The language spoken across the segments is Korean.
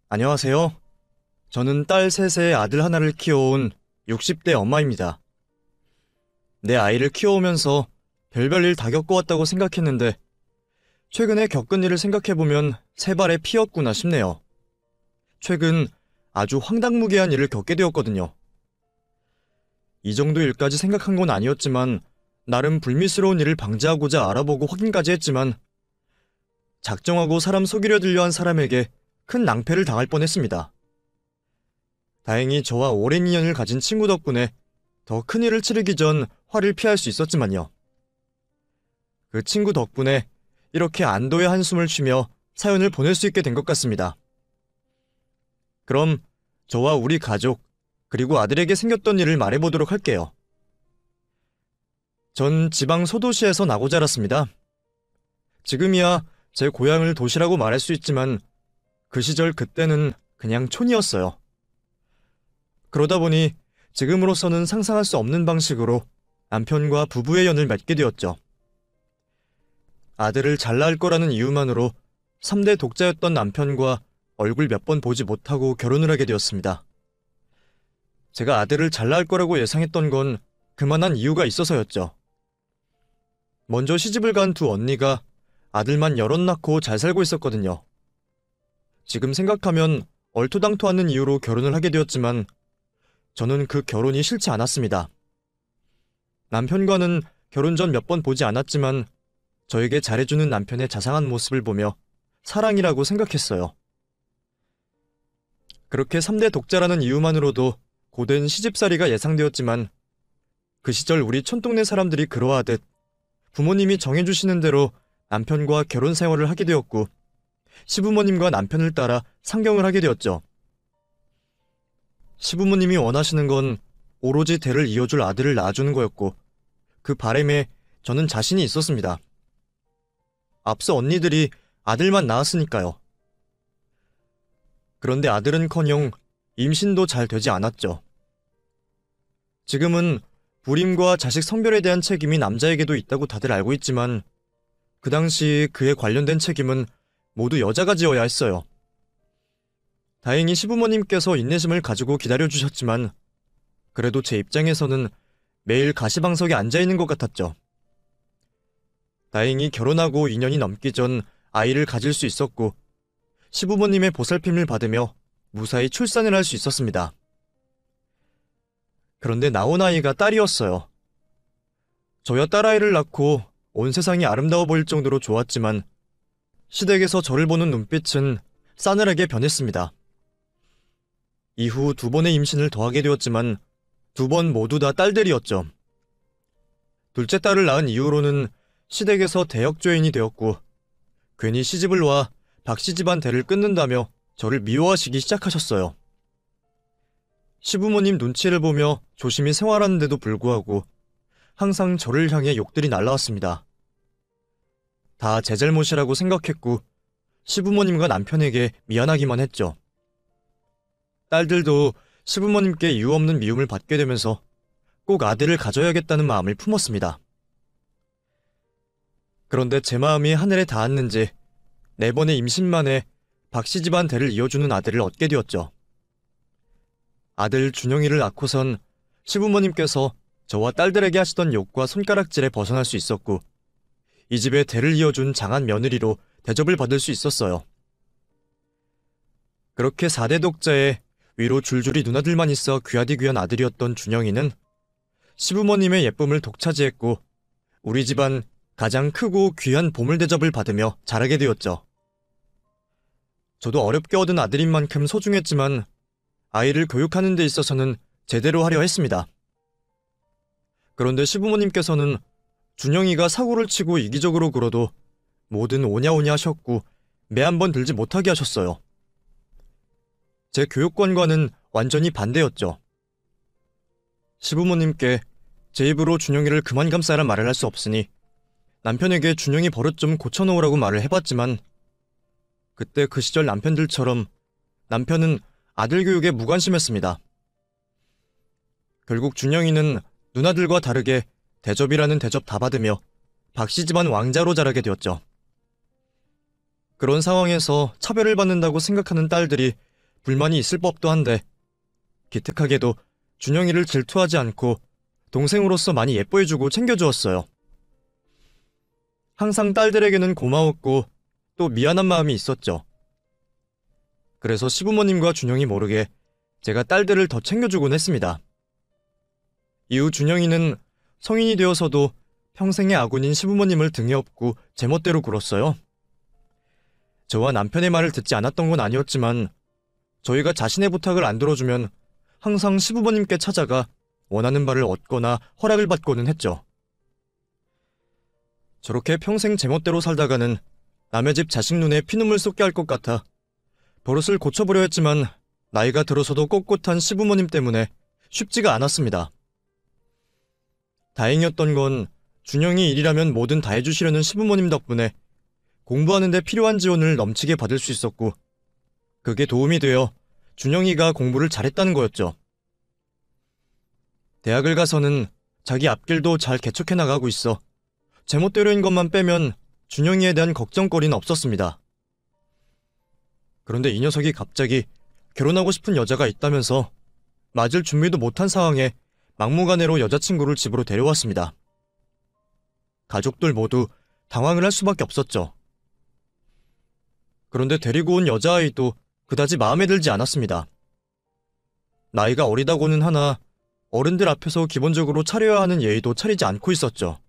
안녕하세요. 저는 딸 셋에 아들 하나를 키워온 60대 엄마입니다. 내 아이를 키워오면서 별별 일 다 겪어왔다고 생각했는데 최근에 겪은 일을 생각해보면 세 발의 피였구나 싶네요. 최근 아주 황당무계한 일을 겪게 되었거든요. 이 정도 일까지 생각한 건 아니었지만 나름 불미스러운 일을 방지하고자 알아보고 확인까지 했지만 작정하고 사람 속이려 들려 한 사람에게 큰 낭패를 당할 뻔했습니다. 다행히 저와 오랜 인연을 가진 친구 덕분에 더 큰 일을 치르기 전 화를 피할 수 있었지만요. 그 친구 덕분에 이렇게 안도의 한숨을 쉬며 사연을 보낼 수 있게 된 것 같습니다. 그럼 저와 우리 가족, 그리고 아들에게 생겼던 일을 말해보도록 할게요. 전 지방 소도시에서 나고 자랐습니다. 지금이야 제 고향을 도시라고 말할 수 있지만 그 시절 그때는 그냥 촌이었어요. 그러다 보니 지금으로서는 상상할 수 없는 방식으로 남편과 부부의 연을 맺게 되었죠. 아들을 잘 낳을 거라는 이유만으로 3대 독자였던 남편과 얼굴 몇 번 보지 못하고 결혼을 하게 되었습니다. 제가 아들을 잘 낳을 거라고 예상했던 건 그만한 이유가 있어서였죠. 먼저 시집을 간 두 언니가 아들만 여럿 낳고 잘 살고 있었거든요. 지금 생각하면 얼토당토 않는 이유로 결혼을 하게 되었지만 저는 그 결혼이 싫지 않았습니다. 남편과는 결혼 전 몇 번 보지 않았지만 저에게 잘해주는 남편의 자상한 모습을 보며 사랑이라고 생각했어요. 그렇게 3대 독자라는 이유만으로도 고된 시집살이가 예상되었지만 그 시절 우리 촌동네 사람들이 그러하듯 부모님이 정해주시는 대로 남편과 결혼 생활을 하게 되었고 시부모님과 남편을 따라 상경을 하게 되었죠. 시부모님이 원하시는 건 오로지 대를 이어줄 아들을 낳아주는 거였고 그 바람에 저는 자신이 있었습니다. 앞서 언니들이 아들만 낳았으니까요. 그런데 아들은커녕 임신도 잘 되지 않았죠. 지금은 불임과 자식 성별에 대한 책임이 남자에게도 있다고 다들 알고 있지만 그 당시 그에 관련된 책임은 모두 여자가 지어야 했어요. 다행히 시부모님께서 인내심을 가지고 기다려주셨지만 그래도 제 입장에서는 매일 가시방석에 앉아있는 것 같았죠. 다행히 결혼하고 2년이 넘기 전 아이를 가질 수 있었고 시부모님의 보살핌을 받으며 무사히 출산을 할 수 있었습니다. 그런데 나온 아이가 딸이었어요. 저야 딸아이를 낳고 온 세상이 아름다워 보일 정도로 좋았지만 시댁에서 저를 보는 눈빛은 싸늘하게 변했습니다. 이후 2번의 임신을 더하게 되었지만 2번 모두 다 딸들이었죠. 둘째 딸을 낳은 이후로는 시댁에서 대역죄인이 되었고 괜히 시집을 와 박씨 집안 대를 끊는다며 저를 미워하시기 시작하셨어요. 시부모님 눈치를 보며 조심히 생활하는데도 불구하고 항상 저를 향해 욕들이 날라왔습니다. 다 제 잘못이라고 생각했고 시부모님과 남편에게 미안하기만 했죠. 딸들도 시부모님께 이유 없는 미움을 받게 되면서 꼭 아들을 가져야겠다는 마음을 품었습니다. 그런데 제 마음이 하늘에 닿았는지 4번의 임신 만에 박씨 집안 대를 이어주는 아들을 얻게 되었죠. 아들 준영이를 낳고선 시부모님께서 저와 딸들에게 하시던 욕과 손가락질에 벗어날 수 있었고 이 집에 대를 이어준 장한 며느리로 대접을 받을 수 있었어요. 그렇게 4대 독자에 위로 줄줄이 누나들만 있어 귀하디 귀한 아들이었던 준영이는 시부모님의 예쁨을 독차지했고 우리 집안 가장 크고 귀한 보물 대접을 받으며 자라게 되었죠. 저도 어렵게 얻은 아들인 만큼 소중했지만 아이를 교육하는 데 있어서는 제대로 하려 했습니다. 그런데 시부모님께서는 준영이가 사고를 치고 이기적으로 굴어도 뭐든 오냐오냐 하셨고 매 한 번 들지 못하게 하셨어요. 제 교육관과는 완전히 반대였죠. 시부모님께 제 입으로 준영이를 그만 감싸라 말을 할 수 없으니 남편에게 준영이 버릇 좀 고쳐놓으라고 말을 해봤지만 그때 그 시절 남편들처럼 남편은 아들 교육에 무관심했습니다. 결국 준영이는 누나들과 다르게 대접이라는 대접 다 받으며 박씨 집안 왕자로 자라게 되었죠. 그런 상황에서 차별을 받는다고 생각하는 딸들이 불만이 있을 법도 한데 기특하게도 준영이를 질투하지 않고 동생으로서 많이 예뻐해주고 챙겨주었어요. 항상 딸들에게는 고마웠고 또 미안한 마음이 있었죠. 그래서 시부모님과 준영이 모르게 제가 딸들을 더 챙겨주곤 했습니다. 이후 준영이는 성인이 되어서도 평생의 아군인 시부모님을 등에 업고 제멋대로 굴었어요. 저와 남편의 말을 듣지 않았던 건 아니었지만 저희가 자신의 부탁을 안 들어주면 항상 시부모님께 찾아가 원하는 바를 얻거나 허락을 받고는 했죠. 저렇게 평생 제멋대로 살다가는 남의 집 자식 눈에 피눈물 쏟게 할 것 같아 버릇을 고쳐보려 했지만 나이가 들어서도 꼿꼿한 시부모님 때문에 쉽지가 않았습니다. 다행이었던 건 준영이 일이라면 뭐든 다 해주시려는 시부모님 덕분에 공부하는 데 필요한 지원을 넘치게 받을 수 있었고 그게 도움이 되어 준영이가 공부를 잘했다는 거였죠. 대학을 가서는 자기 앞길도 잘 개척해 나가고 있어 제멋대로인 것만 빼면 준영이에 대한 걱정거리는 없었습니다. 그런데 이 녀석이 갑자기 결혼하고 싶은 여자가 있다면서 맞을 준비도 못한 상황에 막무가내로 여자친구를 집으로 데려왔습니다. 가족들 모두 당황을 할 수밖에 없었죠. 그런데 데리고 온 여자아이도 그다지 마음에 들지 않았습니다. 나이가 어리다고는 하나 어른들 앞에서 기본적으로 차려야 하는 예의도 차리지 않고 있었죠.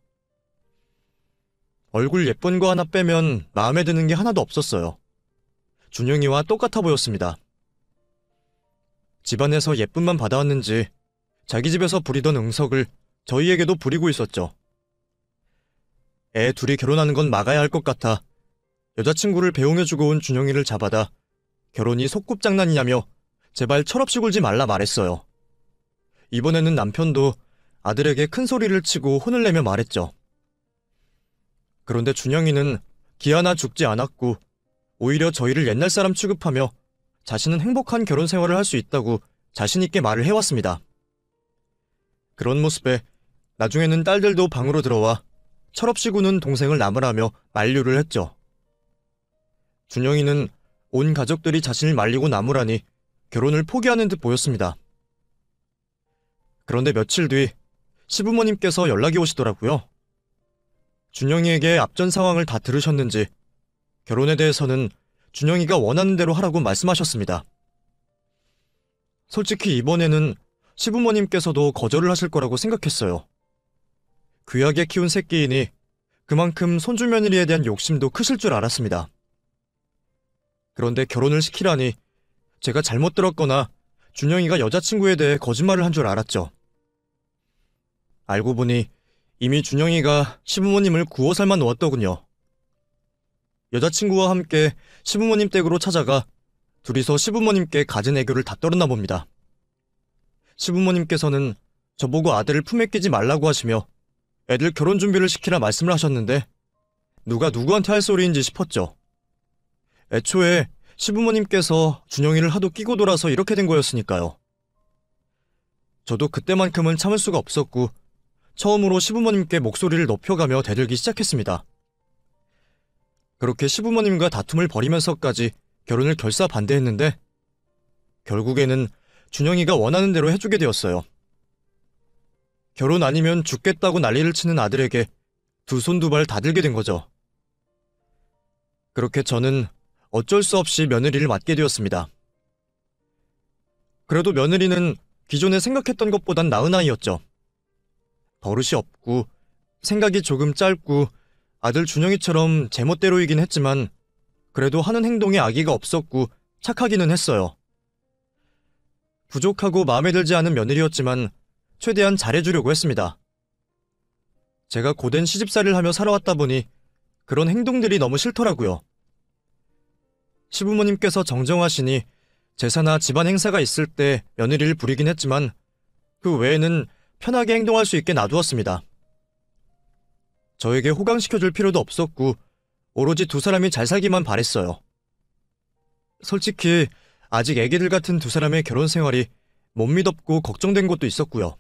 얼굴 예쁜 거 하나 빼면 마음에 드는 게 하나도 없었어요. 준영이와 똑같아 보였습니다. 집안에서 예쁨만 받아왔는지 자기 집에서 부리던 응석을 저희에게도 부리고 있었죠. 애 둘이 결혼하는 건 막아야 할 것 같아 여자친구를 배웅해주고 온 준영이를 잡아다 결혼이 소꿉장난이냐며 제발 철없이 굴지 말라 말했어요. 이번에는 남편도 아들에게 큰 소리를 치고 혼을 내며 말했죠. 그런데 준영이는 기아나 죽지 않았고 오히려 저희를 옛날 사람 취급하며 자신은 행복한 결혼 생활을 할 수 있다고 자신있게 말을 해왔습니다. 그런 모습에 나중에는 딸들도 방으로 들어와 철없이 구는 동생을 나무라며 만류를 했죠. 준영이는 온 가족들이 자신을 말리고 나무라니 결혼을 포기하는 듯 보였습니다. 그런데 며칠 뒤 시부모님께서 연락이 오시더라고요. 준영이에게 앞전 상황을 다 들으셨는지 결혼에 대해서는 준영이가 원하는 대로 하라고 말씀하셨습니다. 솔직히 이번에는 시부모님께서도 거절을 하실 거라고 생각했어요. 귀하게 키운 새끼이니 그만큼 손주며느리에 대한 욕심도 크실 줄 알았습니다. 그런데 결혼을 시키라니 제가 잘못 들었거나 준영이가 여자친구에 대해 거짓말을 한 줄 알았죠. 알고 보니 이미 준영이가 시부모님을 구워 삶아 놓았더군요. 여자친구와 함께 시부모님 댁으로 찾아가 둘이서 시부모님께 갖은 애교를 다 떨었나 봅니다. 시부모님께서는 저보고 아들을 품에 끼지 말라고 하시며 애들 결혼 준비를 시키라 말씀을 하셨는데 누가 누구한테 할 소리인지 싶었죠. 애초에 시부모님께서 준영이를 하도 끼고 돌아서 이렇게 된 거였으니까요. 저도 그때만큼은 참을 수가 없었고 처음으로 시부모님께 목소리를 높여가며 대들기 시작했습니다. 그렇게 시부모님과 다툼을 벌이면서까지 결혼을 결사반대했는데 결국에는 준영이가 원하는 대로 해주게 되었어요. 결혼 아니면 죽겠다고 난리를 치는 아들에게 두 손 두 발 다 들게 된 거죠. 그렇게 저는 어쩔 수 없이 며느리를 맡게 되었습니다. 그래도 며느리는 기존에 생각했던 것보단 나은 아이였죠. 버릇이 없고 생각이 조금 짧고 아들 준영이처럼 제멋대로이긴 했지만 그래도 하는 행동에 악의가 없었고 착하기는 했어요. 부족하고 마음에 들지 않은 며느리였지만 최대한 잘해주려고 했습니다. 제가 고된 시집살이를 하며 살아왔다 보니 그런 행동들이 너무 싫더라고요. 시부모님께서 정정하시니 제사나 집안 행사가 있을 때 며느리를 부리긴 했지만 그 외에는 편하게 행동할 수 있게 놔두었습니다. 저에게 호강시켜줄 필요도 없었고 오로지 두 사람이 잘 살기만 바랬어요. 솔직히 아직 애기들 같은 두 사람의 결혼 생활이 못 믿었고 걱정된 것도 있었고요.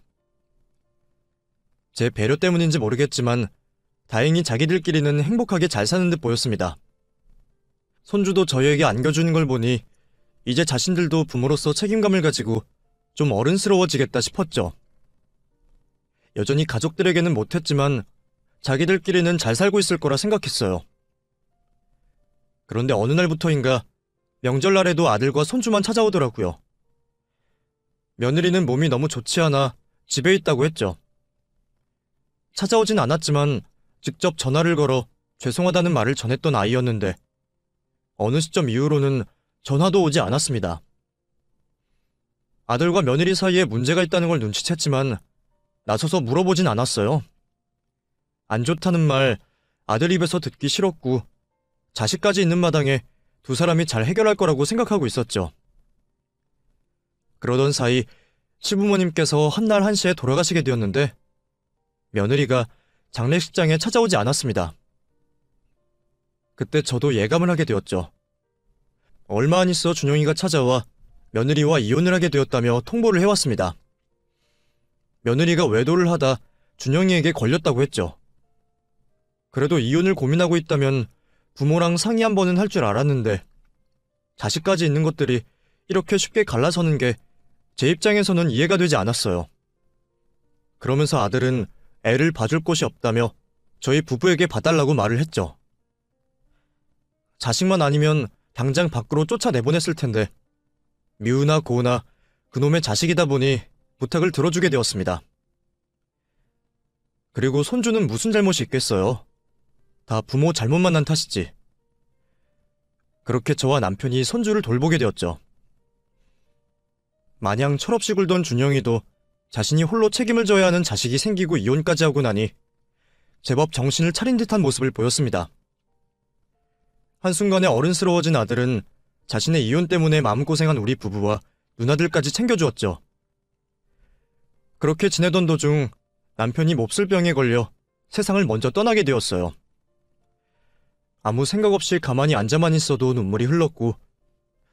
제 배려 때문인지 모르겠지만 다행히 자기들끼리는 행복하게 잘 사는 듯 보였습니다. 손주도 저희에게 안겨주는 걸 보니 이제 자신들도 부모로서 책임감을 가지고 좀 어른스러워지겠다 싶었죠. 여전히 가족들에게는 못했지만 자기들끼리는 잘 살고 있을 거라 생각했어요. 그런데 어느 날부터인가 명절날에도 아들과 손주만 찾아오더라고요. 며느리는 몸이 너무 좋지 않아 집에 있다고 했죠. 찾아오진 않았지만 직접 전화를 걸어 죄송하다는 말을 전했던 아이였는데 어느 시점 이후로는 전화도 오지 않았습니다. 아들과 며느리 사이에 문제가 있다는 걸 눈치챘지만 나서서 물어보진 않았어요. 안 좋다는 말 아들 입에서 듣기 싫었고 자식까지 있는 마당에 두 사람이 잘 해결할 거라고 생각하고 있었죠. 그러던 사이 시부모님께서 한날 1시에 돌아가시게 되었는데 며느리가 장례식장에 찾아오지 않았습니다. 그때 저도 예감을 하게 되었죠. 얼마 안 있어 준영이가 찾아와 며느리와 이혼을 하게 되었다며 통보를 해왔습니다. 며느리가 외도를 하다 준영이에게 걸렸다고 했죠. 그래도 이혼을 고민하고 있다면 부모랑 상의 한 번은 할 줄 알았는데 자식까지 있는 것들이 이렇게 쉽게 갈라서는 게 제 입장에서는 이해가 되지 않았어요. 그러면서 아들은 애를 봐줄 곳이 없다며 저희 부부에게 봐달라고 말을 했죠. 자식만 아니면 당장 밖으로 쫓아내보냈을 텐데 미우나 고우나 그놈의 자식이다 보니 부탁을 들어주게 되었습니다. 그리고 손주는 무슨 잘못이 있겠어요. 다 부모 잘못 만난 탓이지. 그렇게 저와 남편이 손주를 돌보게 되었죠. 마냥 철없이 굴던 준영이도 자신이 홀로 책임을 져야 하는 자식이 생기고 이혼까지 하고 나니 제법 정신을 차린 듯한 모습을 보였습니다. 한순간에 어른스러워진 아들은 자신의 이혼 때문에 마음고생한 우리 부부와 누나들까지 챙겨주었죠. 그렇게 지내던 도중 남편이 몹쓸 병에 걸려 세상을 먼저 떠나게 되었어요. 아무 생각 없이 가만히 앉아만 있어도 눈물이 흘렀고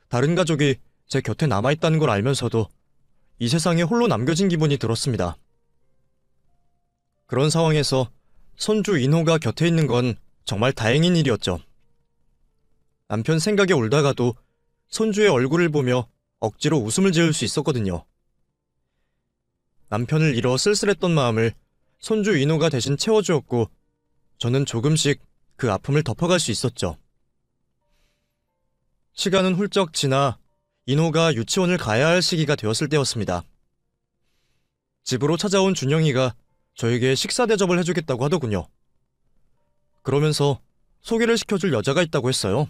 다른 가족이 제 곁에 남아있다는 걸 알면서도 이 세상에 홀로 남겨진 기분이 들었습니다. 그런 상황에서 손주 인호가 곁에 있는 건 정말 다행인 일이었죠. 남편 생각에 울다가도 손주의 얼굴을 보며 억지로 웃음을 지을 수 있었거든요. 남편을 잃어 쓸쓸했던 마음을 손주 인호가 대신 채워주었고 저는 조금씩 그 아픔을 덮어갈 수 있었죠. 시간은 훌쩍 지나 인호가 유치원을 가야 할 시기가 되었을 때였습니다. 집으로 찾아온 준영이가 저에게 식사 대접을 해주겠다고 하더군요. 그러면서 소개를 시켜줄 여자가 있다고 했어요.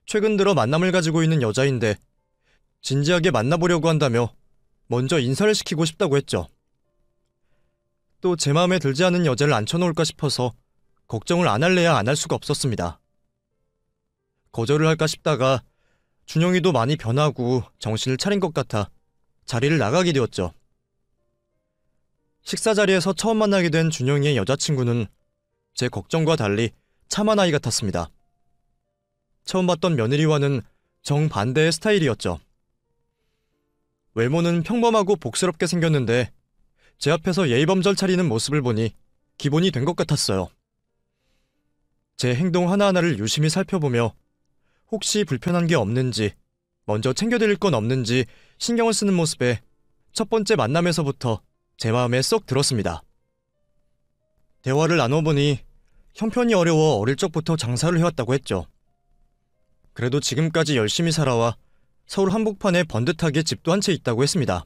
최근 들어 만남을 가지고 있는 여자인데 진지하게 만나보려고 한다며 먼저 인사를 시키고 싶다고 했죠. 또 제 마음에 들지 않은 여자를 앉혀놓을까 싶어서 걱정을 안 할래야 안 할 수가 없었습니다. 거절을 할까 싶다가 준영이도 많이 변하고 정신을 차린 것 같아 자리를 나가게 되었죠. 식사 자리에서 처음 만나게 된 준영이의 여자친구는 제 걱정과 달리 참한 아이 같았습니다. 처음 봤던 며느리와는 정반대의 스타일이었죠. 외모는 평범하고 복스럽게 생겼는데 제 앞에서 예의범절 차리는 모습을 보니 기본이 된 것 같았어요. 제 행동 하나하나를 유심히 살펴보며 혹시 불편한 게 없는지, 먼저 챙겨드릴 건 없는지 신경을 쓰는 모습에 첫 번째 만남에서부터 제 마음에 쏙 들었습니다. 대화를 나눠보니 형편이 어려워 어릴 적부터 장사를 해왔다고 했죠. 그래도 지금까지 열심히 살아와 서울 한복판에 번듯하게 집도 한 채 있다고 했습니다.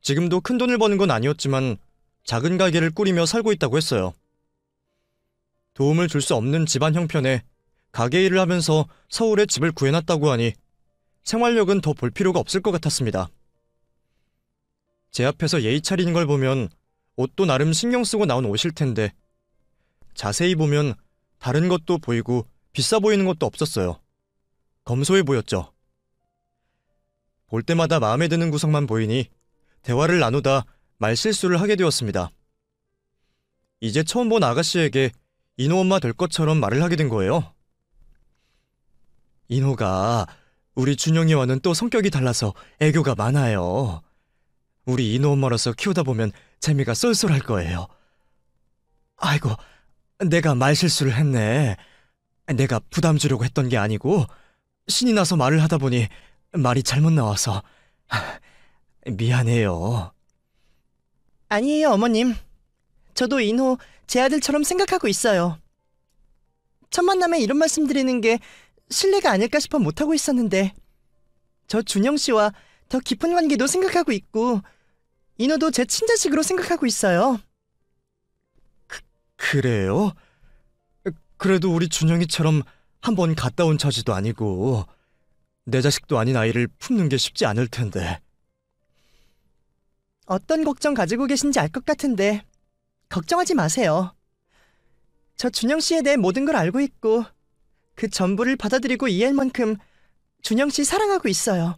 지금도 큰 돈을 버는 건 아니었지만 작은 가게를 꾸리며 살고 있다고 했어요. 도움을 줄 수 없는 집안 형편에 가게 일을 하면서 서울에 집을 구해놨다고 하니 생활력은 더 볼 필요가 없을 것 같았습니다. 제 앞에서 예의 차리는 걸 보면 옷도 나름 신경 쓰고 나온 옷일 텐데 자세히 보면 다른 것도 보이고 비싸 보이는 것도 없었어요. 검소해 보였죠. 볼 때마다 마음에 드는 구석만 보이니 대화를 나누다 말실수를 하게 되었습니다. 이제 처음 본 아가씨에게 인호 엄마 될 것처럼 말을 하게 된 거예요. 인호가 우리 준영이와는 또 성격이 달라서 애교가 많아요. 우리 인호 엄마로서 키우다 보면 재미가 쏠쏠할 거예요. 아이고, 내가 말실수를 했네. 내가 부담 주려고 했던 게 아니고 신이 나서 말을 하다 보니 말이 잘못 나와서 미안해요. 아니에요, 어머님. 저도 인호 제 아들처럼 생각하고 있어요. 첫 만남에 이런 말씀 드리는 게 실례가 아닐까 싶어 못하고 있었는데 저 준영 씨와 더 깊은 관계도 생각하고 있고 인호도 제 친자식으로 생각하고 있어요. 그래요? 그래도 우리 준영이처럼 한번 갔다 온 처지도 아니고 내 자식도 아닌 아이를 품는 게 쉽지 않을 텐데. 어떤 걱정 가지고 계신지 알 것 같은데 걱정하지 마세요. 저 준영 씨에 대해 모든 걸 알고 있고 그 전부를 받아들이고 이해할 만큼 준영 씨 사랑하고 있어요.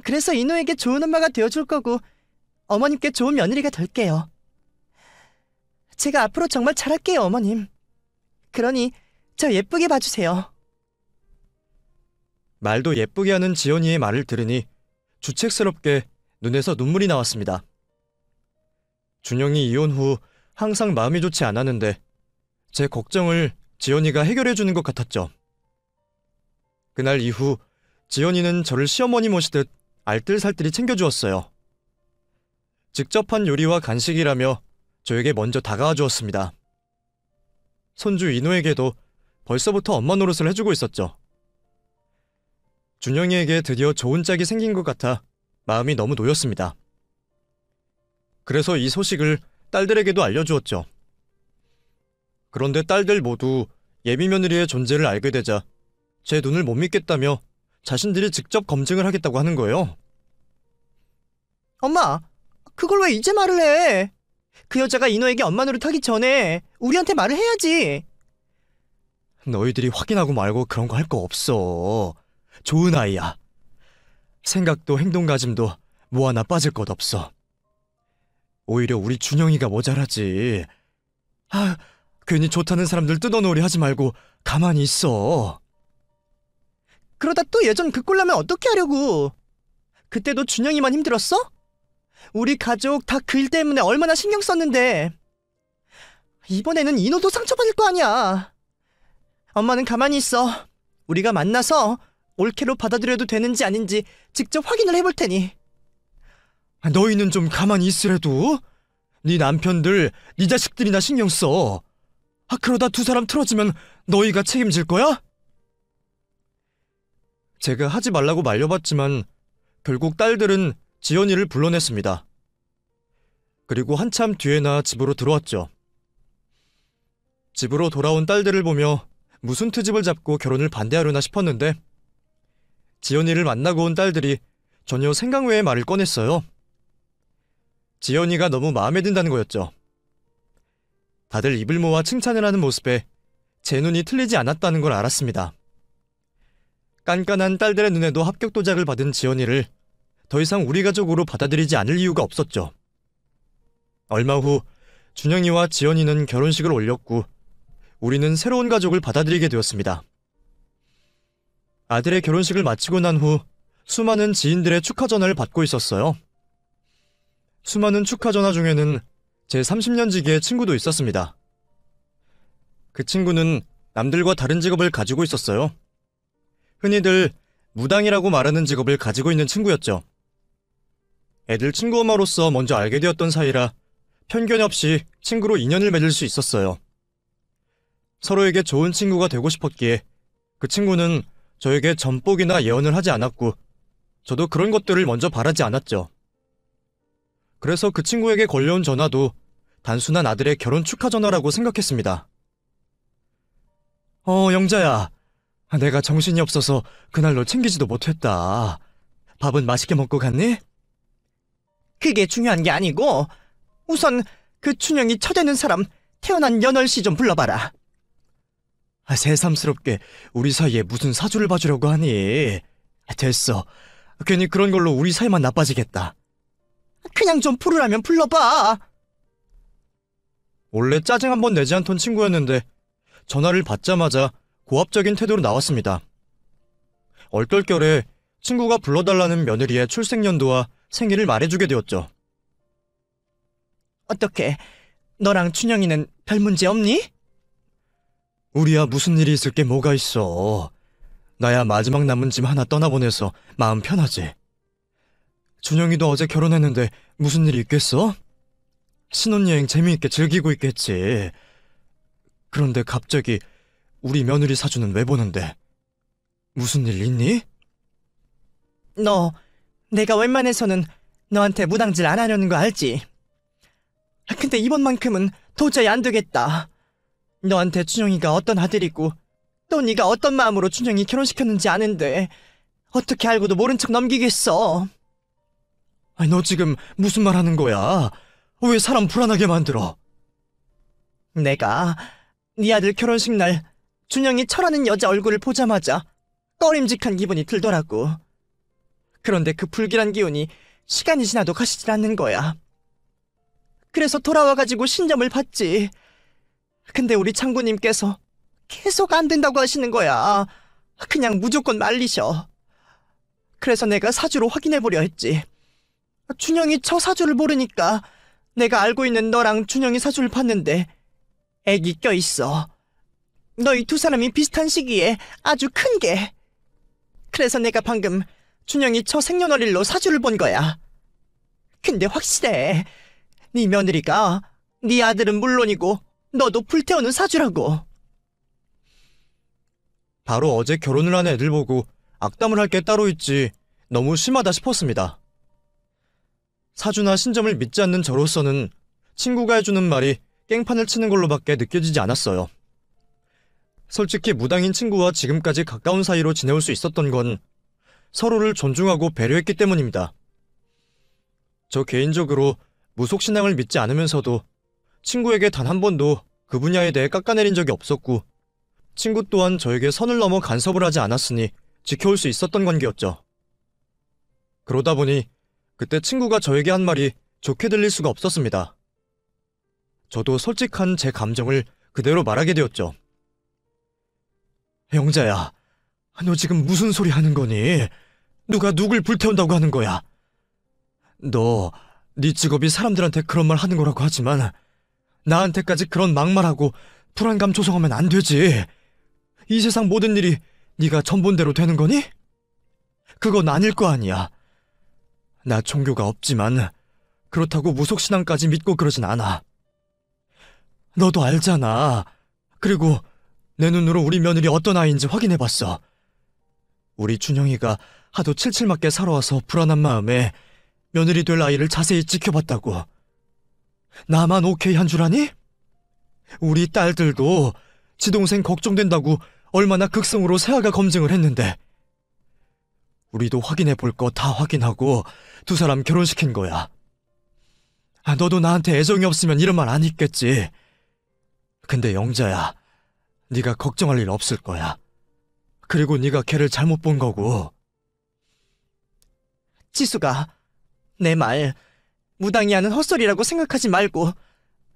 그래서 인호에게 좋은 엄마가 되어줄 거고 어머님께 좋은 며느리가 될게요. 제가 앞으로 정말 잘할게요, 어머님. 그러니 저 예쁘게 봐주세요. 말도 예쁘게 하는 지연이의 말을 들으니 주책스럽게 눈에서 눈물이 나왔습니다. 준영이 이혼 후 항상 마음이 좋지 않았는데 제 걱정을 지연이가 해결해주는 것 같았죠. 그날 이후 지연이는 저를 시어머니 모시듯 알뜰살뜰히 챙겨주었어요. 직접 한 요리와 간식이라며 저에게 먼저 다가와 주었습니다. 손주 인호에게도 벌써부터 엄마 노릇을 해주고 있었죠. 준영이에게 드디어 좋은 짝이 생긴 것 같아 마음이 너무 놓였습니다. 그래서 이 소식을 딸들에게도 알려주었죠. 그런데 딸들 모두 예비 며느리의 존재를 알게 되자 제 눈을 못 믿겠다며 자신들이 직접 검증을 하겠다고 하는 거예요. 엄마, 그걸 왜 이제 말을 해? 그 여자가 인호에게 엄마 노릇하기 전에 우리한테 말을 해야지. 너희들이 확인하고 말고 그런 거 할 거 없어. 좋은 아이야. 생각도 행동가짐도 뭐 하나 빠질 것 없어. 오히려 우리 준영이가 모자라지. 괜히 좋다는 사람들 뜯어놓으려 하지 말고 가만히 있어. 그러다 또 예전 그 꼴 나면 어떻게 하려고? 그때도 준영이만 힘들었어? 우리 가족 다 그 일 때문에 얼마나 신경 썼는데. 이번에는 인호도 상처받을 거 아니야. 엄마는 가만히 있어. 우리가 만나서 올케로 받아들여도 되는지 아닌지 직접 확인을 해볼 테니. 너희는 좀 가만히 있으래도? 네 남편들, 네 자식들이나 신경 써. 그러다 두 사람 틀어지면 너희가 책임질 거야? 제가 하지 말라고 말려봤지만 결국 딸들은 지연이를 불러냈습니다. 그리고 한참 뒤에나 집으로 들어왔죠. 집으로 돌아온 딸들을 보며 무슨 트집을 잡고 결혼을 반대하려나 싶었는데 지연이를 만나고 온 딸들이 전혀 생각 외의 말을 꺼냈어요. 지연이가 너무 마음에 든다는 거였죠. 다들 입을 모아 칭찬을 하는 모습에 제 눈이 틀리지 않았다는 걸 알았습니다. 깐깐한 딸들의 눈에도 합격 도장을 받은 지연이를 더 이상 우리 가족으로 받아들이지 않을 이유가 없었죠. 얼마 후 준영이와 지연이는 결혼식을 올렸고 우리는 새로운 가족을 받아들이게 되었습니다. 아들의 결혼식을 마치고 난 후 수많은 지인들의 축하 전화를 받고 있었어요. 수많은 축하 전화 중에는 제 30년 지기의 친구도 있었습니다. 그 친구는 남들과 다른 직업을 가지고 있었어요. 흔히들 무당이라고 말하는 직업을 가지고 있는 친구였죠. 애들 친구 엄마로서 먼저 알게 되었던 사이라 편견 없이 친구로 인연을 맺을 수 있었어요. 서로에게 좋은 친구가 되고 싶었기에 그 친구는 저에게 전복이나 예언을 하지 않았고 저도 그런 것들을 먼저 바라지 않았죠. 그래서 그 친구에게 걸려온 전화도 단순한 아들의 결혼 축하 전화라고 생각했습니다. 영자야. 내가 정신이 없어서 그날 널 챙기지도 못했다. 밥은 맛있게 먹고 갔니? 그게 중요한 게 아니고 우선 그 춘영이 처되는 사람 태어난 연월씨 좀 불러봐라. 새삼스럽게 우리 사이에 무슨 사주를 봐주려고 하니. 됐어. 괜히 그런 걸로 우리 사이만 나빠지겠다. 그냥 좀 부르라면 불러봐. 원래 짜증 한번 내지 않던 친구였는데 전화를 받자마자 고압적인 태도로 나왔습니다. 얼떨결에 친구가 불러달라는 며느리의 출생연도와 생일을 말해주게 되었죠. 어떻게 너랑 춘영이는 별 문제 없니? 우리야 무슨 일이 있을 게 뭐가 있어. 나야 마지막 남은 짐 하나 떠나보내서 마음 편하지. 준영이도 어제 결혼했는데 무슨 일이 있겠어? 신혼여행 재미있게 즐기고 있겠지. 그런데 갑자기 우리 며느리 사주는 왜 보는데? 무슨 일 있니? 너, 내가 웬만해서는 너한테 무당질 안 하려는 거 알지? 근데 이번만큼은 도저히 안 되겠다. 너한테 준영이가 어떤 아들이고 또 네가 어떤 마음으로 준영이 결혼시켰는지 아는데 어떻게 알고도 모른 척 넘기겠어? 아니, 너 지금 무슨 말 하는 거야? 왜 사람 불안하게 만들어? 내가 네 아들 결혼식 날 준영이 철하는 여자 얼굴을 보자마자 꺼림직한 기분이 들더라고. 그런데 그 불길한 기운이 시간이 지나도 가시질 않는 거야. 그래서 돌아와가지고 신점을 봤지. 근데 우리 장군님께서 계속 안 된다고 하시는 거야. 그냥 무조건 말리셔. 그래서 내가 사주로 확인해보려 했지. 준영이 저 사주를 모르니까 내가 알고 있는 너랑 준영이 사주를 봤는데 애기 껴있어. 너희 두 사람이 비슷한 시기에 아주 큰 게. 그래서 내가 방금 준영이 저 생년월일로 사주를 본 거야. 근데 확실해. 네 며느리가 네 아들은 물론이고 너도 불태우는 사주라고. 바로 어제 결혼을 한 애들 보고 악담을 할 게 따로 있지 너무 심하다 싶었습니다. 사주나 신점을 믿지 않는 저로서는 친구가 해주는 말이 깽판을 치는 걸로밖에 느껴지지 않았어요. 솔직히 무당인 친구와 지금까지 가까운 사이로 지내올 수 있었던 건 서로를 존중하고 배려했기 때문입니다. 저 개인적으로 무속신앙을 믿지 않으면서도 친구에게 단 한 번도 그 분야에 대해 깎아내린 적이 없었고 친구 또한 저에게 선을 넘어 간섭을 하지 않았으니 지켜올 수 있었던 관계였죠. 그러다 보니 그때 친구가 저에게 한 말이 좋게 들릴 수가 없었습니다. 저도 솔직한 제 감정을 그대로 말하게 되었죠. 영자야, 너 지금 무슨 소리 하는 거니? 누가 누굴 불태운다고 하는 거야? 너, 네 직업이 사람들한테 그런 말 하는 거라고 하지만 나한테까지 그런 막말하고 불안감 조성하면 안 되지. 이 세상 모든 일이 네가 전본대로 되는 거니? 그건 아닐 거 아니야. 나 종교가 없지만 그렇다고 무속신앙까지 믿고 그러진 않아. 너도 알잖아. 그리고 내 눈으로 우리 며느리 어떤 아이인지 확인해봤어. 우리 준영이가 하도 칠칠맞게 살아와서 불안한 마음에 며느리 될 아이를 자세히 지켜봤다고. 나만 오케이 한 줄 아니? 우리 딸들도 지 동생 걱정된다고 얼마나 극성으로 세아가 검증을 했는데 우리도 확인해볼 거 다 확인하고 두 사람 결혼시킨 거야. 너도 나한테 애정이 없으면 이런 말 안 했겠지. 근데 영자야, 네가 걱정할 일 없을 거야. 그리고 네가 걔를 잘못 본 거고. 지수가 내 말 무당이 하는 헛소리라고 생각하지 말고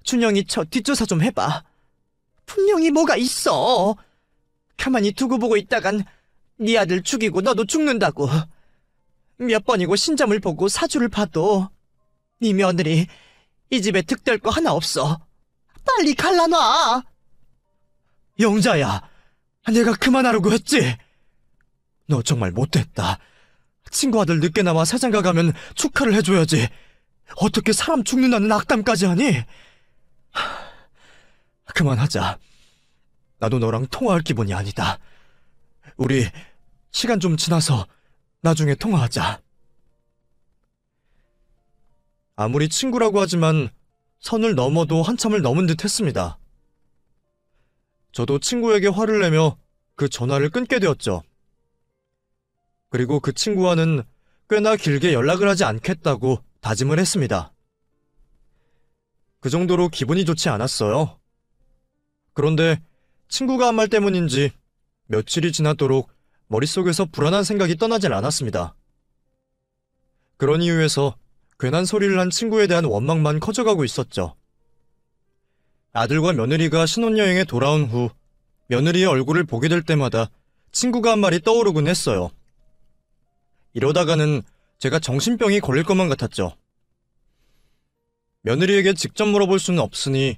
준영이 저 뒷조사 좀 해봐. 분명히 뭐가 있어. 가만히 두고 보고 있다간 네 아들 죽이고 너도 죽는다고. 몇 번이고 신점을 보고 사주를 봐도 네 며느리 이 집에 득될 거 하나 없어. 빨리 갈라놔. 영자야, 내가 그만하라고 했지? 너 정말 못됐다. 친구 아들 늦게나마 세상가 가면 축하를 해줘야지. 어떻게 사람 죽는다는 악담까지 하니? 그만하자. 나도 너랑 통화할 기분이 아니다. 우리 시간 좀 지나서 나중에 통화하자. 아무리 친구라고 하지만 선을 넘어도 한참을 넘은 듯 했습니다. 저도 친구에게 화를 내며 그 전화를 끊게 되었죠. 그리고 그 친구와는 꽤나 길게 연락을 하지 않겠다고 다짐을 했습니다. 그 정도로 기분이 좋지 않았어요. 그런데 친구가 한 말 때문인지 며칠이 지나도록 머릿속에서 불안한 생각이 떠나질 않았습니다. 그런 이유에서 괜한 소리를 한 친구에 대한 원망만 커져가고 있었죠. 아들과 며느리가 신혼여행에 돌아온 후 며느리의 얼굴을 보게 될 때마다 친구가 한 말이 떠오르곤 했어요. 이러다가는 제가 정신병이 걸릴 것만 같았죠. 며느리에게 직접 물어볼 수는 없으니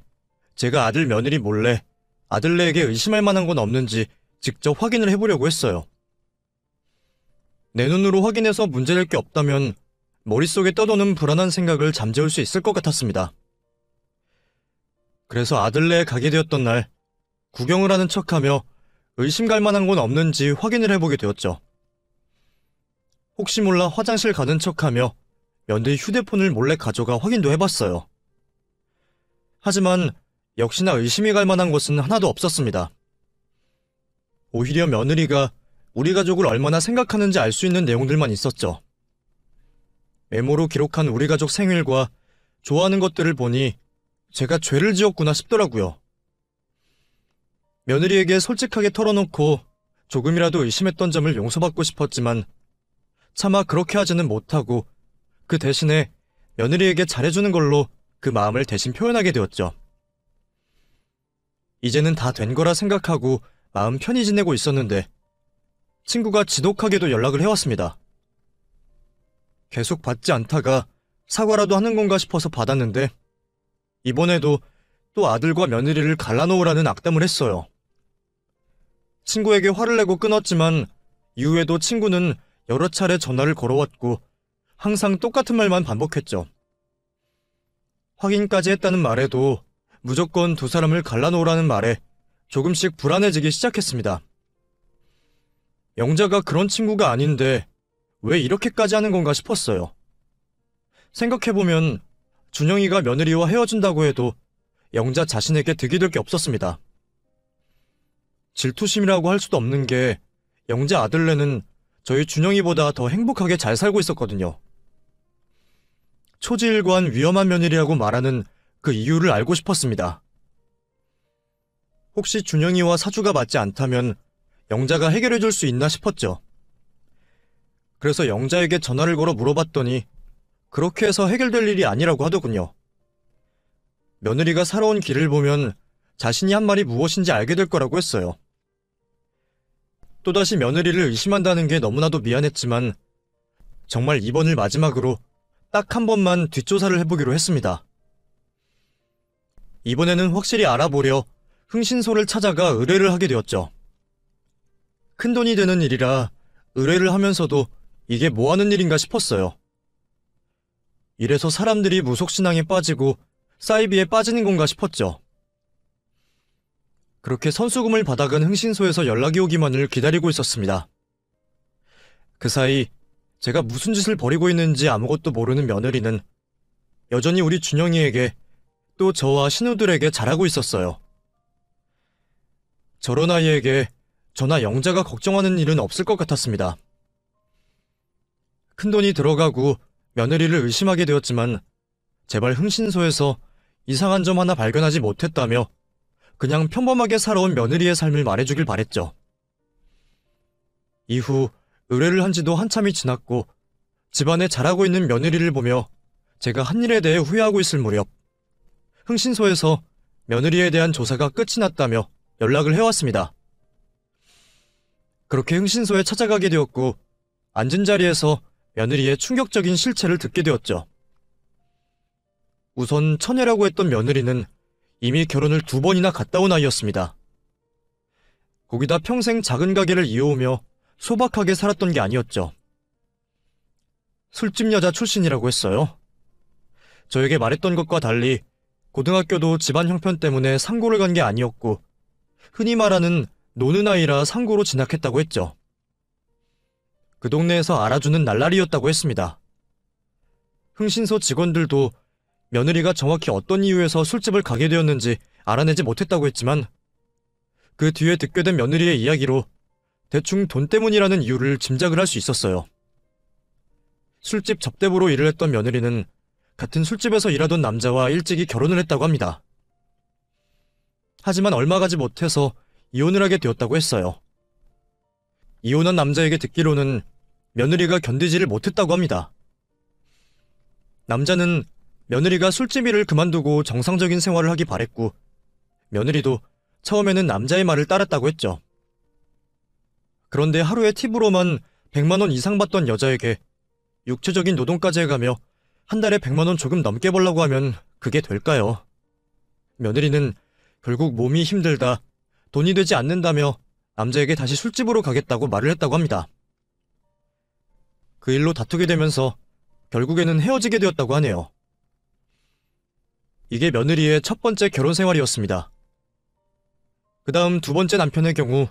제가 아들 며느리 몰래 아들네에게 의심할 만한 건 없는지 직접 확인을 해보려고 했어요. 내 눈으로 확인해서 문제될 게 없다면 머릿속에 떠도는 불안한 생각을 잠재울 수 있을 것 같았습니다. 그래서 아들네에 가게 되었던 날, 구경을 하는 척하며 의심 갈 만한 건 없는지 확인을 해보게 되었죠. 혹시 몰라 화장실 가는 척하며 며느리 휴대폰을 몰래 가져가 확인도 해봤어요. 하지만 역시나 의심이 갈 만한 것은 하나도 없었습니다. 오히려 며느리가 우리 가족을 얼마나 생각하는지 알 수 있는 내용들만 있었죠. 메모로 기록한 우리 가족 생일과 좋아하는 것들을 보니 제가 죄를 지었구나 싶더라고요. 며느리에게 솔직하게 털어놓고 조금이라도 의심했던 점을 용서받고 싶었지만 차마 그렇게 하지는 못하고 그 대신에 며느리에게 잘해주는 걸로 그 마음을 대신 표현하게 되었죠. 이제는 다 된 거라 생각하고 마음 편히 지내고 있었는데 친구가 지독하게도 연락을 해왔습니다. 계속 받지 않다가 사과라도 하는 건가 싶어서 받았는데 이번에도 또 아들과 며느리를 갈라놓으라는 악담을 했어요. 친구에게 화를 내고 끊었지만 이후에도 친구는 여러 차례 전화를 걸어왔고 항상 똑같은 말만 반복했죠. 확인까지 했다는 말에도 무조건 두 사람을 갈라놓으라는 말에 조금씩 불안해지기 시작했습니다. 영자가 그런 친구가 아닌데 왜 이렇게까지 하는 건가 싶었어요. 생각해보면 준영이가 며느리와 헤어진다고 해도 영자 자신에게 득이 될 게 없었습니다. 질투심이라고 할 수도 없는 게 영자 아들네는 저희 준영이보다 더 행복하게 잘 살고 있었거든요. 초지일관 위험한 며느리라고 말하는 그 이유를 알고 싶었습니다. 혹시 준영이와 사주가 맞지 않다면 영자가 해결해 줄 수 있나 싶었죠. 그래서 영자에게 전화를 걸어 물어봤더니 그렇게 해서 해결될 일이 아니라고 하더군요. 며느리가 살아온 길을 보면 자신이 한 말이 무엇인지 알게 될 거라고 했어요. 또다시 며느리를 의심한다는 게 너무나도 미안했지만 정말 이번을 마지막으로 딱 한 번만 뒷조사를 해보기로 했습니다. 이번에는 확실히 알아보려 흥신소를 찾아가 의뢰를 하게 되었죠. 큰돈이 되는 일이라 의뢰를 하면서도 이게 뭐하는 일인가 싶었어요. 이래서 사람들이 무속신앙에 빠지고 사이비에 빠지는 건가 싶었죠. 그렇게 선수금을 받아간 흥신소에서 연락이 오기만을 기다리고 있었습니다. 그 사이 제가 무슨 짓을 벌이고 있는지 아무것도 모르는 며느리는 여전히 우리 준영이에게 또 저와 신우들에게 잘하고 있었어요. 저런 아이에게 저나 영자가 걱정하는 일은 없을 것 같았습니다. 큰돈이 들어가고 며느리를 의심하게 되었지만 제발 흥신소에서 이상한 점 하나 발견하지 못했다며 그냥 평범하게 살아온 며느리의 삶을 말해주길 바랬죠. 이후 의뢰를 한 지도 한참이 지났고 집안에 잘하고 있는 며느리를 보며 제가 한 일에 대해 후회하고 있을 무렵 흥신소에서 며느리에 대한 조사가 끝이 났다며 연락을 해왔습니다. 그렇게 흥신소에 찾아가게 되었고 앉은 자리에서 며느리의 충격적인 실체를 듣게 되었죠. 우선 처녀라고 했던 며느리는 이미 결혼을 2번이나 갔다 온 아이였습니다. 거기다 평생 작은 가게를 이어오며 소박하게 살았던 게 아니었죠. 술집 여자 출신이라고 했어요. 저에게 말했던 것과 달리 고등학교도 집안 형편 때문에 상고를 간 게 아니었고 흔히 말하는 노는 아이라 상고로 진학했다고 했죠. 그 동네에서 알아주는 날라리였다고 했습니다. 흥신소 직원들도 며느리가 정확히 어떤 이유에서 술집을 가게 되었는지 알아내지 못했다고 했지만 그 뒤에 듣게 된 며느리의 이야기로 대충 돈 때문이라는 이유를 짐작을 할 수 있었어요. 술집 접대부로 일을 했던 며느리는 같은 술집에서 일하던 남자와 일찍이 결혼을 했다고 합니다. 하지만 얼마 가지 못해서 이혼을 하게 되었다고 했어요. 이혼한 남자에게 듣기로는 며느리가 견디지를 못했다고 합니다. 남자는 며느리가 술집 일을 그만두고 정상적인 생활을 하기 바랬고 며느리도 처음에는 남자의 말을 따랐다고 했죠. 그런데 하루에 팁으로만 100만 원 이상 받던 여자에게 육체적인 노동까지 해가며 한 달에 100만 원 조금 넘게 벌라고 하면 그게 될까요? 며느리는 결국 몸이 힘들다, 돈이 되지 않는다며 남자에게 다시 술집으로 가겠다고 말을 했다고 합니다. 그 일로 다투게 되면서 결국에는 헤어지게 되었다고 하네요. 이게 며느리의 첫 번째 결혼 생활이었습니다. 그 다음 두 번째 남편의 경우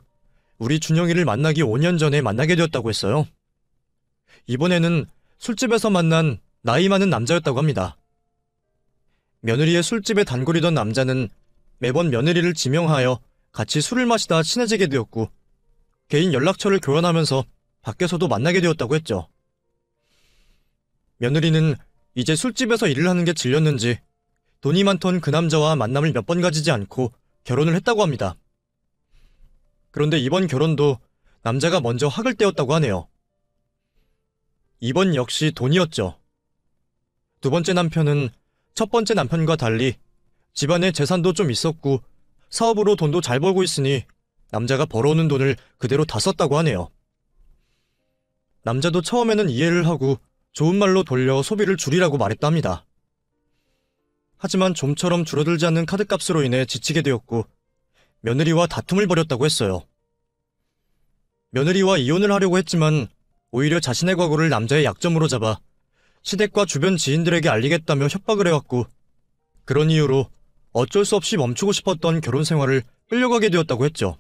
우리 준영이를 만나기 5년 전에 만나게 되었다고 했어요. 이번에는 술집에서 만난 나이 많은 남자였다고 합니다. 며느리의 술집에 단골이던 남자는 매번 며느리를 지명하여 같이 술을 마시다 친해지게 되었고 개인 연락처를 교환하면서 밖에서도 만나게 되었다고 했죠. 며느리는 이제 술집에서 일을 하는 게 질렸는지 돈이 많던 그 남자와 만남을 몇 번 가지지 않고 결혼을 했다고 합니다. 그런데 이번 결혼도 남자가 먼저 학을 떼었다고 하네요. 이번 역시 돈이었죠. 두 번째 남편은 첫 번째 남편과 달리 집안에 재산도 좀 있었고 사업으로 돈도 잘 벌고 있으니 남자가 벌어오는 돈을 그대로 다 썼다고 하네요. 남자도 처음에는 이해를 하고 좋은 말로 돌려 소비를 줄이라고 말했답니다. 하지만 좀처럼 줄어들지 않는 카드값으로 인해 지치게 되었고 며느리와 다툼을 벌였다고 했어요. 며느리와 이혼을 하려고 했지만 오히려 자신의 과거를 남자의 약점으로 잡아 시댁과 주변 지인들에게 알리겠다며 협박을 해왔고 그런 이유로 어쩔 수 없이 멈추고 싶었던 결혼 생활을 끌려가게 되었다고 했죠.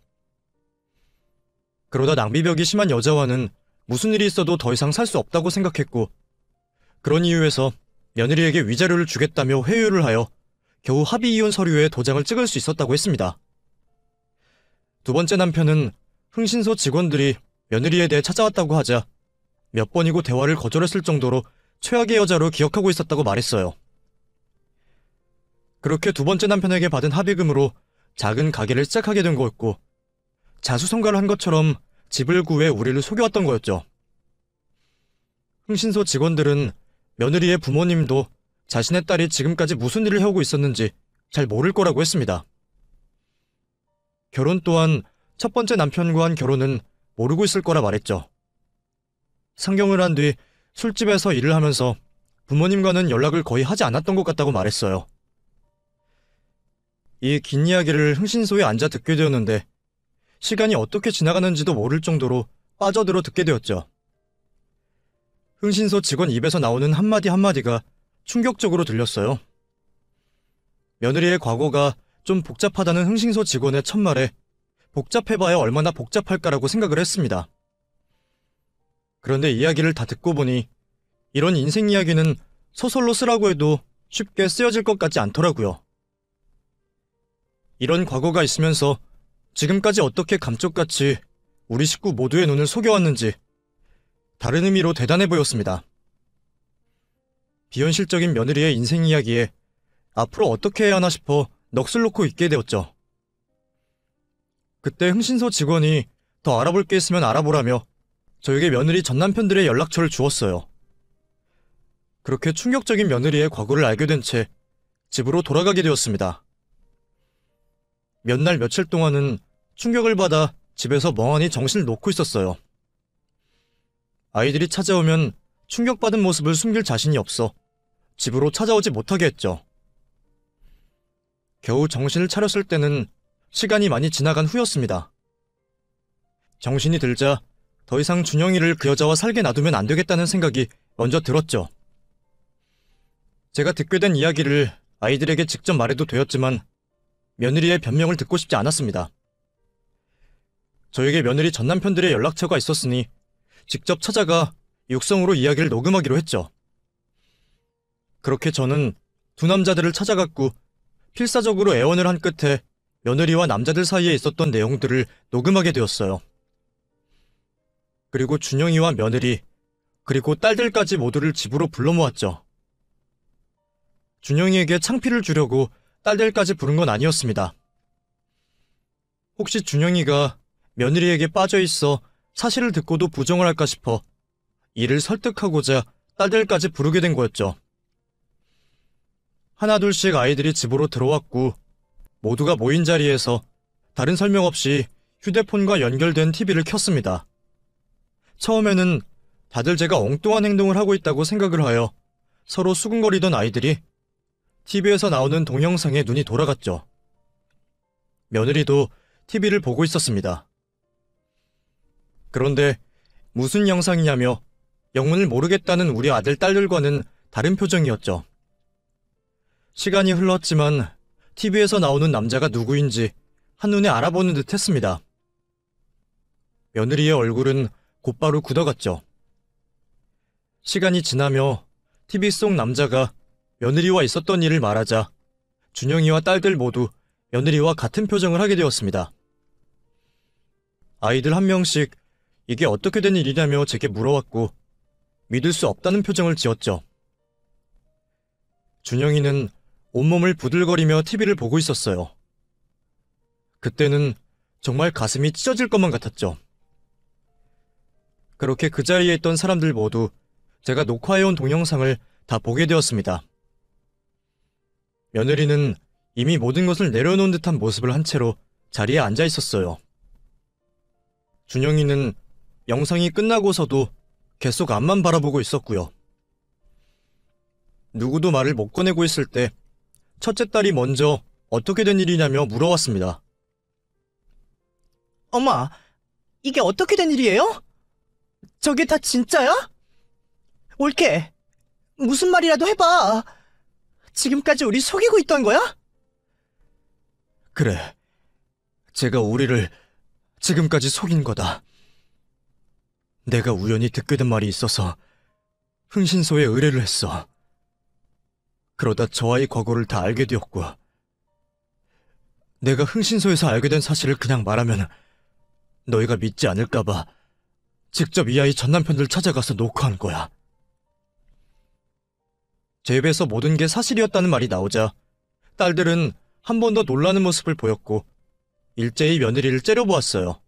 그러다 낭비벽이 심한 여자와는 무슨 일이 있어도 더 이상 살 수 없다고 생각했고 그런 이유에서 며느리에게 위자료를 주겠다며 회유를 하여 겨우 합의 이혼 서류에 도장을 찍을 수 있었다고 했습니다. 두 번째 남편은 흥신소 직원들이 며느리에 대해 찾아왔다고 하자 몇 번이고 대화를 거절했을 정도로 최악의 여자로 기억하고 있었다고 말했어요. 그렇게 두 번째 남편에게 받은 합의금으로 작은 가게를 시작하게 된 거였고 자수성가를 한 것처럼 집을 구해 우리를 속여왔던 거였죠. 흥신소 직원들은 며느리의 부모님도 자신의 딸이 지금까지 무슨 일을 해오고 있었는지 잘 모를 거라고 했습니다. 결혼 또한 첫 번째 남편과 한 결혼은 모르고 있을 거라 말했죠. 상경을 한 뒤 술집에서 일을 하면서 부모님과는 연락을 거의 하지 않았던 것 같다고 말했어요. 이 긴 이야기를 흥신소에 앉아 듣게 되었는데 시간이 어떻게 지나가는지도 모를 정도로 빠져들어 듣게 되었죠. 흥신소 직원 입에서 나오는 한마디 한마디가 충격적으로 들렸어요. 며느리의 과거가 좀 복잡하다는 흥신소 직원의 첫말에 복잡해봐야 얼마나 복잡할까라고 생각을 했습니다. 그런데 이야기를 다 듣고 보니 이런 인생 이야기는 소설로 쓰라고 해도 쉽게 쓰여질 것 같지 않더라고요. 이런 과거가 있으면서 지금까지 어떻게 감쪽같이 우리 식구 모두의 눈을 속여왔는지 다른 의미로 대단해 보였습니다. 비현실적인 며느리의 인생 이야기에 앞으로 어떻게 해야 하나 싶어 넋을 놓고 있게 되었죠. 그때 흥신소 직원이 더 알아볼 게 있으면 알아보라며 저에게 며느리 전 남편들의 연락처를 주었어요. 그렇게 충격적인 며느리의 과거를 알게 된 채 집으로 돌아가게 되었습니다. 몇 날 며칠 동안은 충격을 받아 집에서 멍하니 정신을 놓고 있었어요. 아이들이 찾아오면 충격받은 모습을 숨길 자신이 없어 집으로 찾아오지 못하게 했죠. 겨우 정신을 차렸을 때는 시간이 많이 지나간 후였습니다. 정신이 들자 더 이상 준영이를 그 여자와 살게 놔두면 안 되겠다는 생각이 먼저 들었죠. 제가 듣게 된 이야기를 아이들에게 직접 말해도 되었지만 며느리의 변명을 듣고 싶지 않았습니다. 저에게 며느리 전 남편들의 연락처가 있었으니 직접 찾아가 육성으로 이야기를 녹음하기로 했죠. 그렇게 저는 두 남자들을 찾아갔고 필사적으로 애원을 한 끝에 며느리와 남자들 사이에 있었던 내용들을 녹음하게 되었어요. 그리고 준영이와 며느리, 그리고 딸들까지 모두를 집으로 불러 모았죠. 준영이에게 창피를 주려고 딸들까지 부른 건 아니었습니다. 혹시 준영이가 며느리에게 빠져있어 사실을 듣고도 부정을 할까 싶어 이를 설득하고자 딸들까지 부르게 된 거였죠. 하나둘씩 아이들이 집으로 들어왔고 모두가 모인 자리에서 다른 설명 없이 휴대폰과 연결된 TV를 켰습니다. 처음에는 다들 제가 엉뚱한 행동을 하고 있다고 생각을 하여 서로 수근거리던 아이들이 TV에서 나오는 동영상에 눈이 돌아갔죠. 며느리도 TV를 보고 있었습니다. 그런데 무슨 영상이냐며 영문을 모르겠다는 우리 아들, 딸들과는 다른 표정이었죠. 시간이 흘렀지만 TV에서 나오는 남자가 누구인지 한눈에 알아보는 듯 했습니다. 며느리의 얼굴은 곧바로 굳어갔죠. 시간이 지나며 TV 속 남자가 며느리와 있었던 일을 말하자 준영이와 딸들 모두 며느리와 같은 표정을 하게 되었습니다. 아이들 한 명씩 이게 어떻게 된 일이냐며 제게 물어왔고 믿을 수 없다는 표정을 지었죠. 준영이는 온몸을 부들거리며 TV를 보고 있었어요. 그때는 정말 가슴이 찢어질 것만 같았죠. 그렇게 그 자리에 있던 사람들 모두 제가 녹화해온 동영상을 다 보게 되었습니다. 며느리는 이미 모든 것을 내려놓은 듯한 모습을 한 채로 자리에 앉아 있었어요. 준영이는 영상이 끝나고서도 계속 앞만 바라보고 있었고요. 누구도 말을 못 꺼내고 있을 때 첫째 딸이 먼저 어떻게 된 일이냐며 물어왔습니다. 엄마, 이게 어떻게 된 일이에요? 저게 다 진짜야? 옳게, 무슨 말이라도 해봐. 지금까지 우리 속이고 있던 거야? 그래, 제가 우리를 지금까지 속인 거다. 내가 우연히 듣게 된 말이 있어서 흥신소에 의뢰를 했어. 그러다 저 아이 과거를 다 알게 되었고, 내가 흥신소에서 알게 된 사실을 그냥 말하면 너희가 믿지 않을까봐 직접 이 아이 전 남편들 찾아가서 녹화한 거야. 제 입에서 모든 게 사실이었다는 말이 나오자 딸들은 한 번 더 놀라는 모습을 보였고 일제히 며느리를 째려보았어요.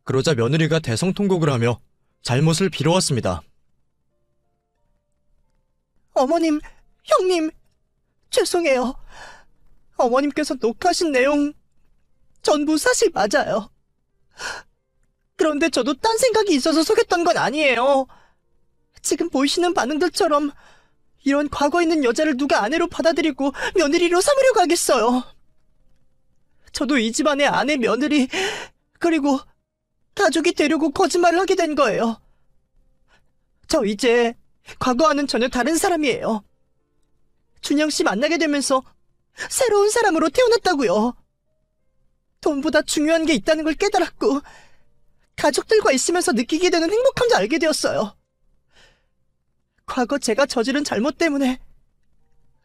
그러자 며느리가 대성통곡을 하며 잘못을 빌어왔습니다. 어머님, 형님, 죄송해요. 어머님께서 녹화하신 내용 전부 사실 맞아요. 그런데 저도 딴 생각이 있어서 속였던 건 아니에요. 지금 보이시는 반응들처럼 이런 과거 있는 여자를 누가 아내로 받아들이고 며느리로 삼으려고 하겠어요. 저도 이 집안의 아내, 며느리, 그리고 가족이 되려고 거짓말을 하게 된 거예요. 저 이제 과거와는 전혀 다른 사람이에요. 준영 씨 만나게 되면서 새로운 사람으로 태어났다고요. 돈보다 중요한 게 있다는 걸 깨달았고 가족들과 있으면서 느끼게 되는 행복함도 알게 되었어요. 과거 제가 저지른 잘못 때문에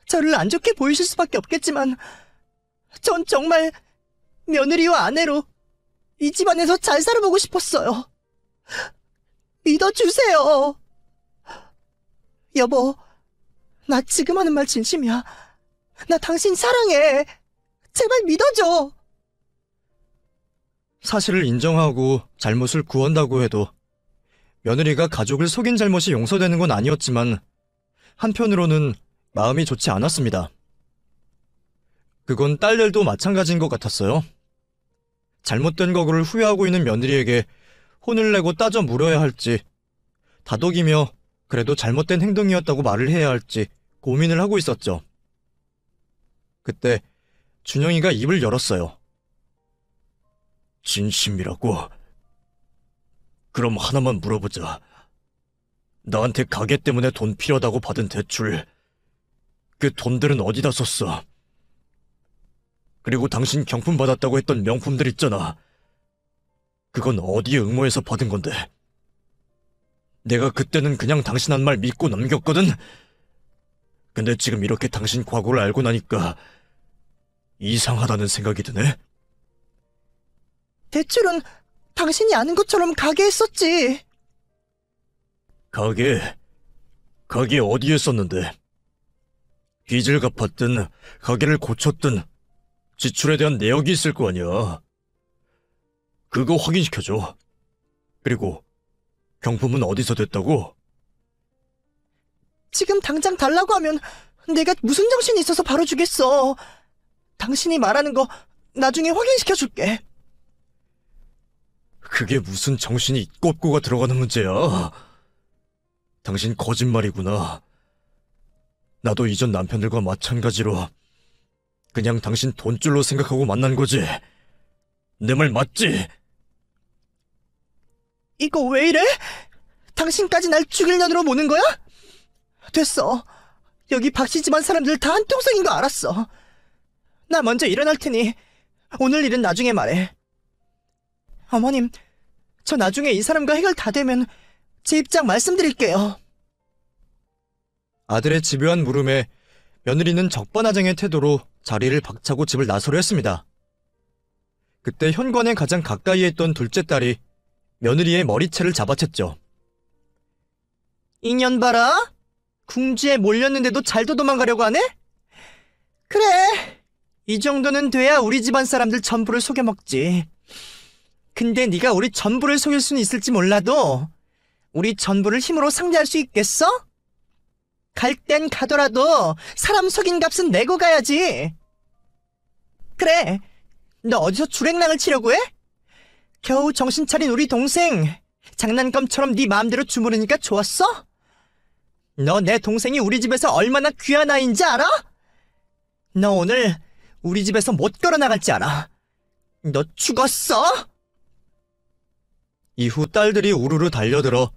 저를 안 좋게 보이실 수밖에 없겠지만 전 정말 며느리와 아내로 이 집안에서 잘 살아보고 싶었어요. 믿어주세요. 여보, 나 지금 하는 말 진심이야. 나 당신 사랑해. 제발 믿어줘. 사실을 인정하고 잘못을 구한다고 해도 며느리가 가족을 속인 잘못이 용서되는 건 아니었지만 한편으로는 마음이 좋지 않았습니다. 그건 딸들도 마찬가지인 것 같았어요. 잘못된 거를 후회하고 있는 며느리에게 혼을 내고 따져 물어야 할지, 다독이며 그래도 잘못된 행동이었다고 말을 해야 할지 고민을 하고 있었죠. 그때 준영이가 입을 열었어요. 진심이라고? 그럼 하나만 물어보자. 나한테 가게 때문에 돈 필요하다고 받은 대출, 그 돈들은 어디다 썼어? 그리고 당신 경품 받았다고 했던 명품들 있잖아. 그건 어디에 응모해서 받은 건데? 내가 그때는 그냥 당신 한 말 믿고 넘겼거든? 근데 지금 이렇게 당신 과거를 알고 나니까 이상하다는 생각이 드네? 대출은 당신이 아는 것처럼 가게 했었지. 가게 어디에 썼는데? 빚을 갚았든 가게를 고쳤든 지출에 대한 내역이 있을 거 아니야. 그거 확인시켜줘. 그리고 경품은 어디서 됐다고? 지금 당장 달라고 하면 내가 무슨 정신이 있어서 바로 주겠어. 당신이 말하는 거 나중에 확인시켜줄게. 그게 무슨 정신이 있고 없고가 들어가는 문제야. 당신 거짓말이구나. 나도 이전 남편들과 마찬가지로 그냥 당신 돈줄로 생각하고 만난 거지. 내 말 맞지? 이거 왜 이래? 당신까지 날 죽일 년으로 모는 거야? 됐어. 여기 박씨 집안 사람들 다 한통속인 거 알았어. 나 먼저 일어날 테니 오늘 일은 나중에 말해. 어머님, 저 나중에 이 사람과 해결 다 되면 제 입장 말씀드릴게요. 아들의 집요한 물음에 며느리는 적반하장의 태도로 자리를 박차고 집을 나서려 했습니다. 그때 현관에 가장 가까이에 있던 둘째 딸이 며느리의 머리채를 잡아챘죠. 인연 봐라. 궁지에 몰렸는데도 잘도 도망가려고 하네? 그래, 이 정도는 돼야 우리 집안 사람들 전부를 속여먹지. 근데 네가 우리 전부를 속일 수는 있을지 몰라도 우리 전부를 힘으로 상대할 수 있겠어? 갈 땐 가더라도 사람 속인 값은 내고 가야지. 그래, 너 어디서 주랭랑을 치려고 해? 겨우 정신 차린 우리 동생 장난감처럼 네 마음대로 주무르니까 좋았어? 너 내 동생이 우리 집에서 얼마나 귀한 아이인지 알아? 너 오늘 우리 집에서 못 걸어나갈지 알아. 너 죽었어? 이후 딸들이 우르르 달려들어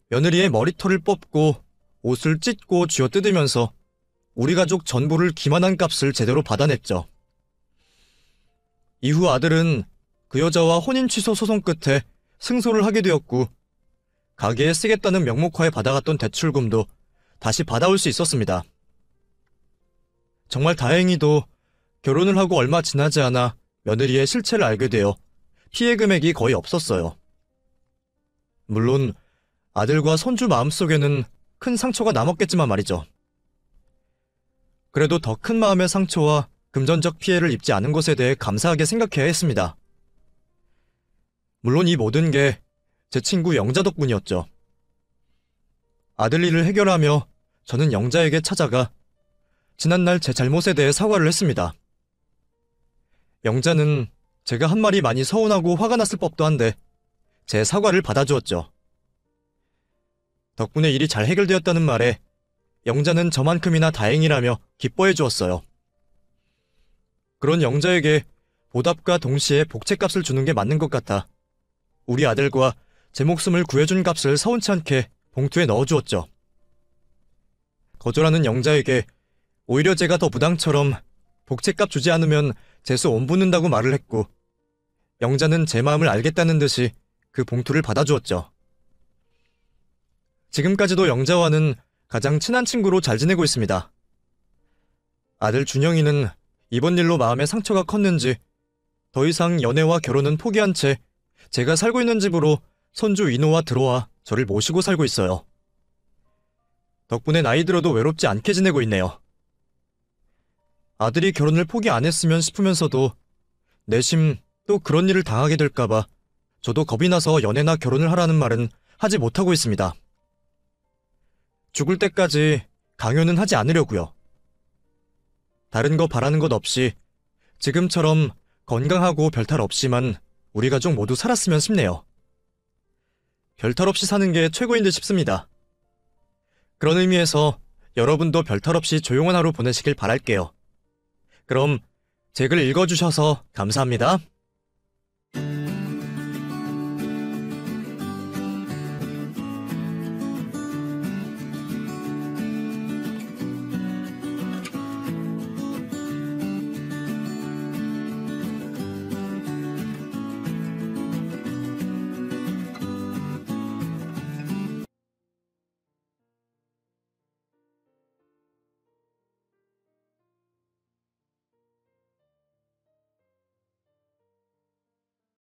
며느리의 머리털을 뽑고 옷을 찢고 쥐어뜯으면서 우리 가족 전부를 기만한 값을 제대로 받아냈죠. 이후 아들은 그 여자와 혼인 취소 소송 끝에 승소를 하게 되었고 가게에 쓰겠다는 명목하에 받아갔던 대출금도 다시 받아올 수 있었습니다. 정말 다행히도 결혼을 하고 얼마 지나지 않아 며느리의 실체를 알게 되어 피해 금액이 거의 없었어요. 물론 아들과 손주 마음속에는 큰 상처가 남았겠지만 말이죠. 그래도 더 큰 마음의 상처와 금전적 피해를 입지 않은 것에 대해 감사하게 생각해야 했습니다. 물론 이 모든 게 제 친구 영자 덕분이었죠. 아들 일을 해결하며 저는 영자에게 찾아가 지난날 제 잘못에 대해 사과를 했습니다. 영자는 제가 한 말이 많이 서운하고 화가 났을 법도 한데 제 사과를 받아주었죠. 덕분에 일이 잘 해결되었다는 말에 영자는 저만큼이나 다행이라며 기뻐해 주었어요. 그런 영자에게 보답과 동시에 복채값을 주는 게 맞는 것 같아 우리 아들과 제 목숨을 구해준 값을 서운치 않게 봉투에 넣어주었죠. 거절하는 영자에게 오히려 제가 더 무당처럼 복채값 주지 않으면 재수 온 붓는다고 말을 했고 영자는 제 마음을 알겠다는 듯이 그 봉투를 받아주었죠. 지금까지도 영자와는 가장 친한 친구로 잘 지내고 있습니다. 아들 준영이는 이번 일로 마음의 상처가 컸는지 더 이상 연애와 결혼은 포기한 채 제가 살고 있는 집으로 손주 인호와 들어와 저를 모시고 살고 있어요. 덕분에 나이 들어도 외롭지 않게 지내고 있네요. 아들이 결혼을 포기 안 했으면 싶으면서도 내심 또 그런 일을 당하게 될까봐 저도 겁이 나서 연애나 결혼을 하라는 말은 하지 못하고 있습니다. 죽을 때까지 강요는 하지 않으려고요. 다른 거 바라는 것 없이 지금처럼 건강하고 별탈 없이만 우리 가족 모두 살았으면 싶네요. 별탈 없이 사는 게 최고인 듯 싶습니다. 그런 의미에서 여러분도 별탈 없이 조용한 하루 보내시길 바랄게요. 그럼 제 글 읽어주셔서 감사합니다.